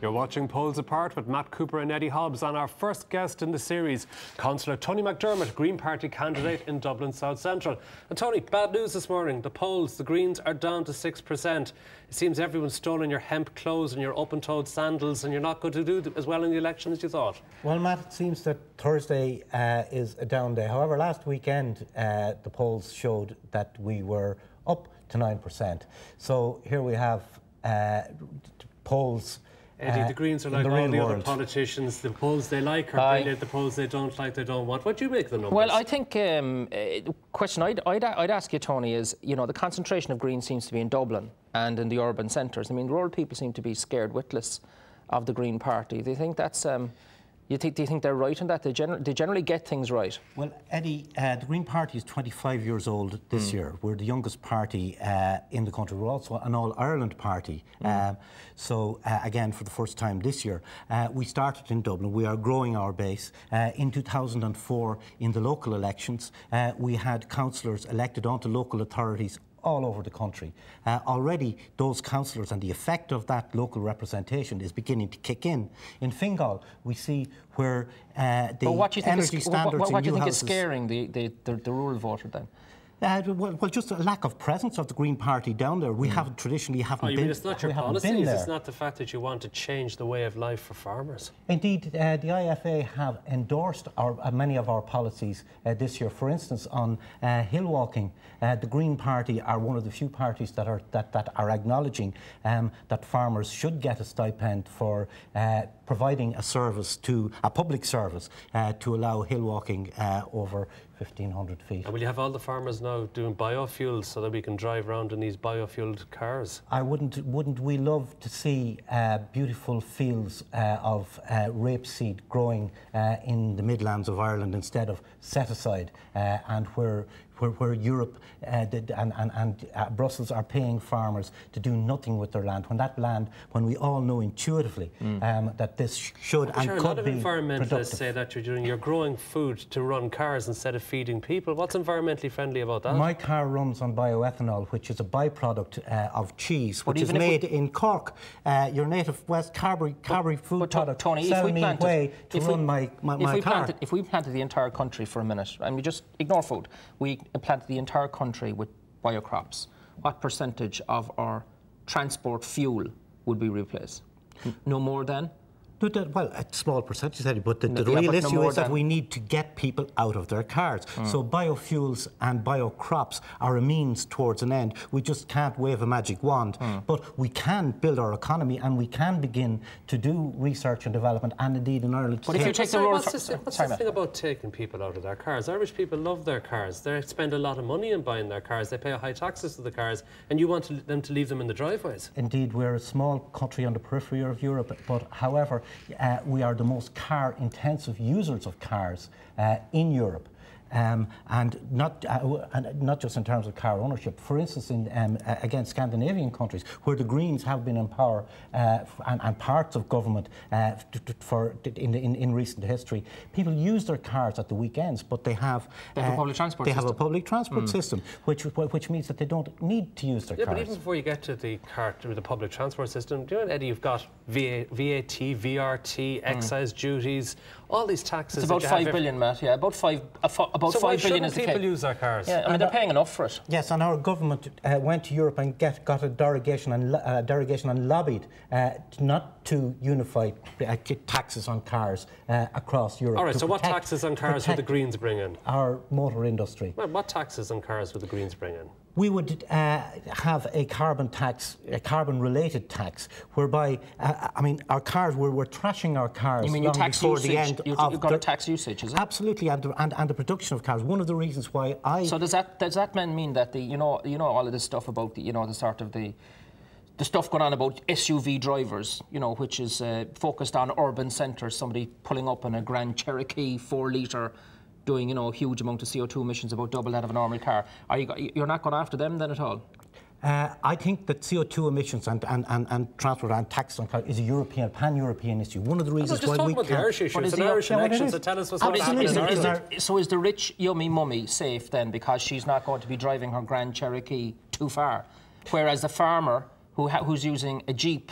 You're watching Polls Apart with Matt Cooper and Eddie Hobbs, and our first guest in the series, Councillor Tony McDermott, Green Party candidate in Dublin South Central. And Tony, bad news this morning. The polls, the Greens are down to 6%. It seems everyone's stolen your hemp clothes and your open-toed sandals, and you're not going to do as well in the election as you thought. Well, Matt, it seems that Thursday is a down day. However, last weekend the polls showed that we were up to 9%. So here we have polls. Eddie, the Greens are like all the other politicians. The polls they like are brilliant, the polls they don't like, they don't want. What do you make of the numbers? Well, I think the question I'd ask you, Tony, is, you know, the concentration of Greens seems to be in Dublin and in the urban centres. I mean, rural people seem to be scared witless of the Green Party. Do you think that's... do you think they're right in that? They generally get things right? Well, Eddie, the Green Party is 25 years old this year. We're the youngest party in the country. We're also an all-Ireland party. So, again, for the first time this year, we started in Dublin. We are growing our base. In 2004, in the local elections, we had councillors elected onto local authorities all over the country. Already those councillors and the effect of that local representation is beginning to kick in. In Fingal, we see where the energy standards what do you think is scaring the rural voter then? Well, just a lack of presence of the Green Party down there. We haven't traditionally haven't been. You mean it's not your policies? It's not the fact that you want to change the way of life for farmers. Indeed, the IFA have endorsed many of our policies this year. For instance, on hill walking, the Green Party are one of the few parties that are acknowledging that farmers should get a stipend for providing a public service to allow hill walking over 1,500 feet. And will you have all the farmers now doing biofuels so that we can drive around in these biofueled cars? Wouldn't we love to see beautiful fields of rapeseed growing in the Midlands of Ireland instead of set aside, and where Europe and Brussels are paying farmers to do nothing with their land, when we all know intuitively that this should and could be productive. A lot of environmentalists say that you're growing food to run cars instead of feeding people. What's environmentally friendly about that? My car runs on bioethanol, which is a byproduct of cheese, which is made in Cork. Your native West Carbery food product. Tony, sell me way to run my car. If we planted the entire country for a minute, and we just ignore food, we planted the entire country with biocrops, what percentage of our transport fuel would be replaced? No more than? Well, a small percentage, but the real issue is that we need to get people out of their cars. So biofuels and biocrops are a means towards an end. We just can't wave a magic wand, but we can build our economy and we can begin to do research and development, and indeed in Ireland. But if you take the role, what's the thing about taking people out of their cars? Irish people love their cars. They spend a lot of money in buying their cars. They pay high taxes to the cars, and you want them to leave them in the driveways. Indeed, we're a small country on the periphery of Europe, but however, we are the most car-intensive users of cars in Europe. And not just in terms of car ownership. For instance, in again Scandinavian countries where the Greens have been in power and parts of government in recent history, people use their cars at the weekends, but they have a public transport system. Have a public transport system, which means that they don't need to use their cars. But even before you get to the public transport system, do you know, Eddie, you've got VAT, VRT, excise duties, all these taxes. It's about 5 billion, Matt. Yeah, about 5 billion is the case. People use their cars? Yeah, I mean, they're paying enough for it. Yes, and our government went to Europe and got a derogation and lobbied not to unify taxes on cars across Europe. All right, so what taxes on cars would the Greens bring in? Our motor industry. Well, what taxes on cars would the Greens bring in? We would have a carbon tax, a carbon-related tax, whereby, I mean, our cars, we're trashing our cars. You mean you tax usage? You've got to tax usage, is it? Absolutely, and the production of cars. One of the reasons why So does that mean that you know all of this stuff about the sort of the stuff going on about SUV drivers, you know, which is focused on urban centres, somebody pulling up in a Grand Cherokee 4-litre, doing, you know, a huge amount of CO2 emissions, about double that of a normal car. You're not going after them then at all? I think that CO2 emissions and transport and tax on cars is a pan-European issue. One of the reasons why we can't... the Irish issue. It's an Irish election, so tell us what's going to happen in Ireland. So is the rich, yummy mummy safe then, because she's not going to be driving her Grand Cherokee too far? Whereas the farmer who's using a Jeep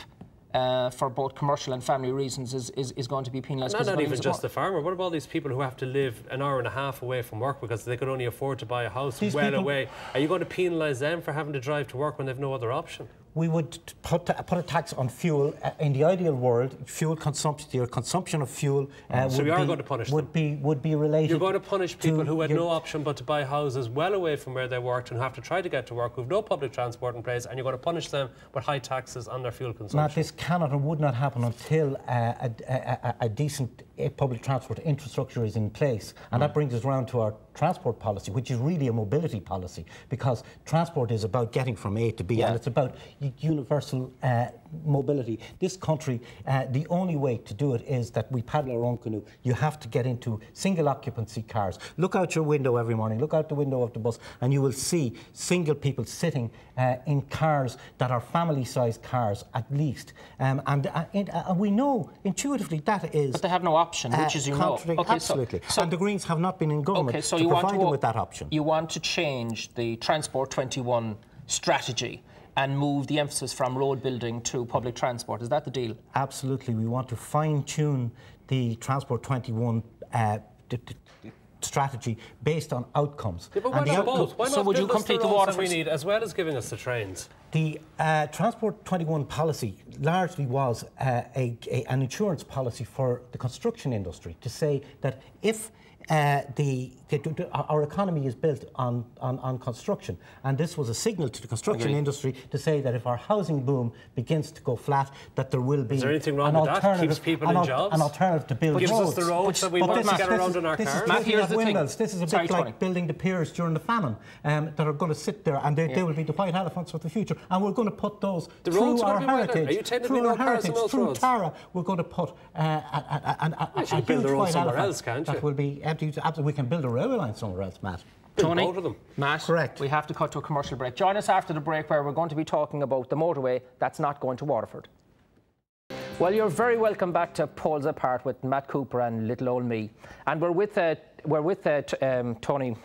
for both commercial and family reasons is going to be penalised. Not even just the farmer. What about all these people who have to live an hour and a half away from work because they could only afford to buy a house away? Are you going to penalise them for having to drive to work when they've no other option? We would put a tax on fuel. In the ideal world, fuel consumption, your consumption of fuel so we are going to punish would be related. You're going to punish people who had no option but to buy houses well away from where they worked and have to try to get to work, who have no public transport in place, and you're going to punish them with high taxes on their fuel consumption. Matt, this cannot and would not happen until a decent public transport infrastructure is in place, and that brings us round to our transport policy, which is really a mobility policy, because transport is about getting from A to B, and it's about universal mobility. This country, the only way to do it is that we paddle our own canoe. You have to get into single occupancy cars. Look out your window every morning, look out the window of the bus, and you will see single people sitting in cars that are family-sized cars at least. And we know intuitively that is... But they have no option, which is, you know... Okay, absolutely. So, and the Greens have not been in government to provide them with that option. You want to change the Transport 21 strategy and move the emphasis from road building to public transport. Is that the deal? Absolutely. We want to fine-tune the Transport 21 strategy based on outcomes. Yeah, but why not both? Why not so would you complete the water we need, as well as giving us the trains? The Transport 21 policy largely was an insurance policy for the construction industry, to say that if our economy is built on construction, and this was a signal to the construction industry to say that if our housing boom begins to go flat, that there will be... Is there anything wrong with that? Keeps people in jobs? An alternative to build roads. Gives us the roads that we want to get around in our cars. This is a bit like building the piers during the famine, that are going to sit there, and they will be the white elephants of the future, and we're going to put those through our heritage. Through Tara, we're going to put a huge white elephant that will be empty. We can build a railway line somewhere else, Matt. Tony, both of them. Matt, correct. We have to cut to a commercial break. Join us after the break, where we're going to be talking about the motorway that's not going to Waterford. Well, you're very welcome back to Poles Apart with Matt Cooper and little old me, and we're with Tony. Tony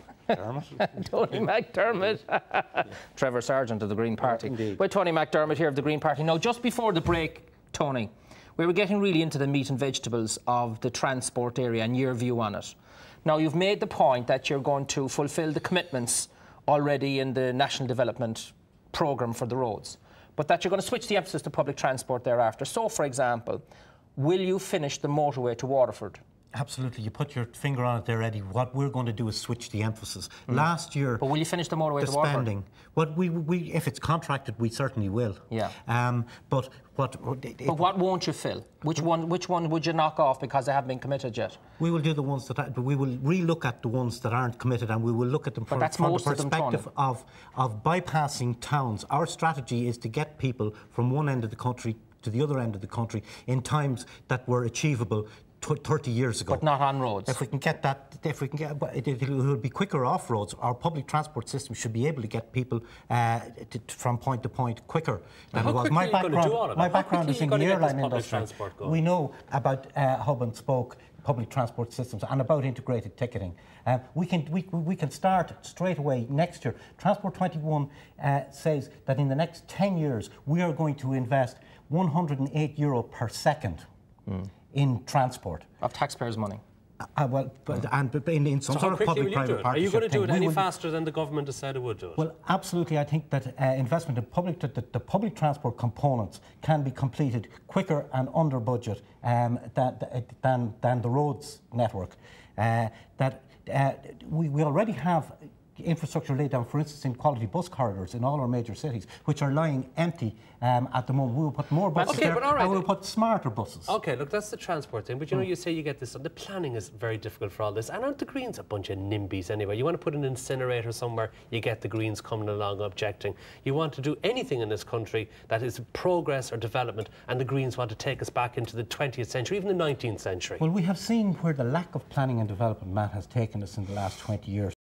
McDermott, Trevor Sargent of the Green Party. Indeed. With Tony McDermott here of the Green Party. Now, just before the break, Tony, we were getting really into the meat and vegetables of the transport area and your view on it. Now, you've made the point that you're going to fulfil the commitments already in the National Development Programme for the roads, but that you're going to switch the emphasis to public transport thereafter. So, for example, will you finish the motorway to Waterford? Absolutely. You put your finger on it there, Eddie. What we're going to do is switch the emphasis. Last year... But will you finish the motorway to Waterford? Spending. What if it's contracted, we certainly will. Yeah. But what won't you fill? Which one would you knock off because they haven't been committed yet? We will do the ones that... we will re-look at the ones that aren't committed, and we will look at them from the perspective of bypassing towns. Our strategy is to get people from one end of the country to the other end of the country in times that were achievable 30 years ago. But not on roads. If we can get that, it will be quicker off roads. Our public transport system should be able to get people from point to point quicker than it was. My background is in the airline industry. We know about hub and spoke public transport systems and about integrated ticketing. We can start straight away next year. Transport 21 says that in the next 10 years we are going to invest €108 per second. In transport. Of taxpayers' money. Well, in some sort of public-private partnership. Are you going to do it any faster than the government has said it would do it? Well, absolutely. I think that investment in the public transport components can be completed quicker and under budget than the roads network. We already have infrastructure laid down, for instance, in quality bus corridors in all our major cities, which are lying empty at the moment. We will put more buses there, and we will put smarter buses. OK, look, that's the transport thing, but you know, you say you get this, the planning is very difficult for all this, and aren't the Greens a bunch of NIMBYs anyway? You want to put an incinerator somewhere, you get the Greens coming along objecting. You want to do anything in this country that is progress or development, and the Greens want to take us back into the 20th century, even the 19th century. Well, we have seen where the lack of planning and development, Matt, has taken us in the last 20 years.